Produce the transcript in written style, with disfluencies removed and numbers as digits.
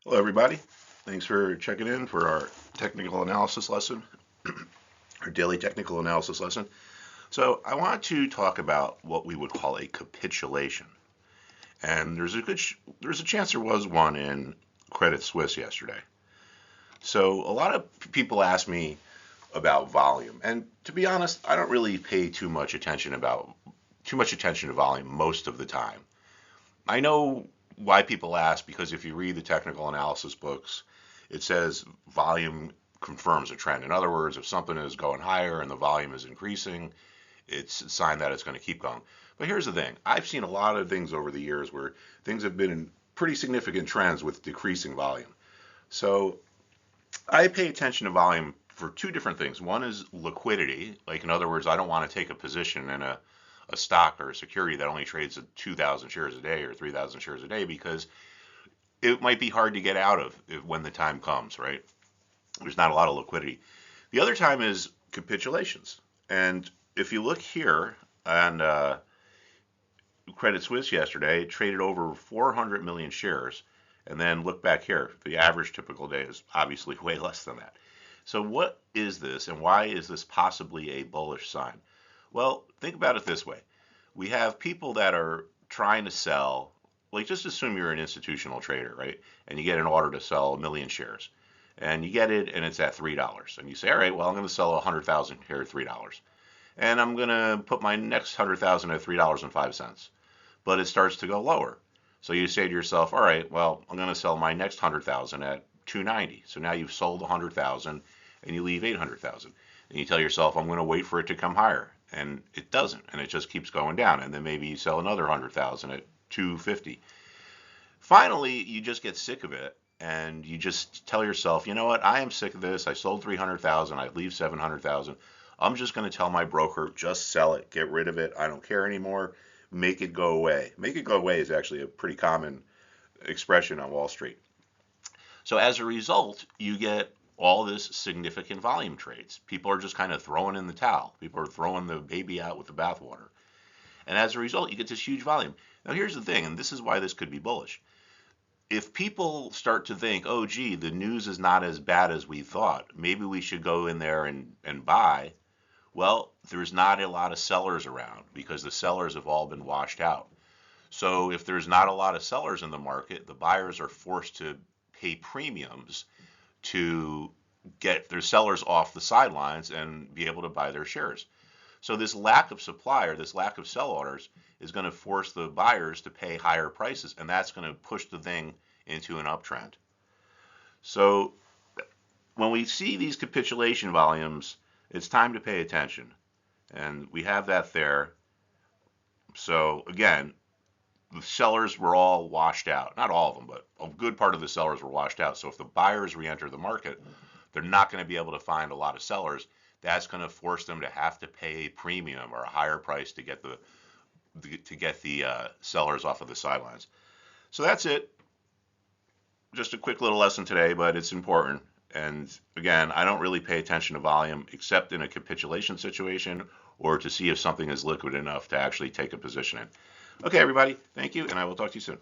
Hello, everybody. Thanks for checking in for our technical analysis lesson, our daily technical analysis lesson. So, I want to talk about what we would call a capitulation. And there's a chance there was one in Credit Suisse yesterday. So, a lot of people ask me about volume, and to be honest, I don't really pay too much attention to volume most of the time. I know why people ask because if you read the technical analysis books, it says volume confirms a trend. In other words, if something is going higher and the volume is increasing, it's a sign that it's going to keep going. But here's the thing. I've seen a lot of things over the years where things have been in pretty significant trends with decreasing volume. So I pay attention to volume for two different things. One is liquidity. Like, in other words, I don't want to take a position in a stock or a security that only trades at 2,000 shares a day or 3,000 shares a day because it might be hard to get out of when the time comes, right? There's not a lot of liquidity. The other time is capitulations. And if you look here on Credit Suisse yesterday, it traded over 400 million shares. And then look back here. The average typical day is obviously way less than that. So what is this and why is this possibly a bullish sign? Well, think about it this way. We have people that are trying to sell, like just assume you're an institutional trader, right? And you get an order to sell 1 million shares. And you get it and it's at $3. And you say, all right, well, I'm going to sell 100,000 here at $3. And I'm going to put my next 100,000 at $3.05. But it starts to go lower. So you say to yourself, all right, well, I'm going to sell my next 100,000 at 290. So now you've sold 100,000 and you leave 800,000. And you tell yourself, I'm going to wait for it to come higher. And it doesn't. And it just keeps going down. And then maybe you sell another 100,000 at 250. Finally, you just get sick of it. And you just tell yourself, you know what? I am sick of this. I sold 300,000. I leave 700,000. I'm just going to tell my broker, just sell it. Get rid of it. I don't care anymore. Make it go away. Make it go away is actually a pretty common expression on Wall Street. So as a result, you get all this significant volume trades. People are just kind of throwing in the towel. People are throwing the baby out with the bathwater. And as a result, you get this huge volume. Now, here's the thing, and this is why this could be bullish. If people start to think, oh, gee, the news is not as bad as we thought, maybe we should go in there and buy, well, there's not a lot of sellers around because the sellers have all been washed out. So if there's not a lot of sellers in the market, the buyers are forced to pay premiums to get their sellers off the sidelines and be able to buy their shares. So this lack of supply or this lack of sell orders is going to force the buyers to pay higher prices, and that's going to push the thing into an uptrend. So when we see these capitulation volumes, it's time to pay attention. And we have that there. So again, the sellers were all washed out. Not all of them, but a good part of the sellers were washed out. So if the buyers re-enter the market, they're not going to be able to find a lot of sellers. That's going to force them to have to pay a premium or a higher price to get the sellers off of the sidelines. So that's it. Just a quick little lesson today, but it's important. And again, I don't really pay attention to volume except in a capitulation situation or to see if something is liquid enough to actually take a position in. Okay, everybody, thank you, and I will talk to you soon.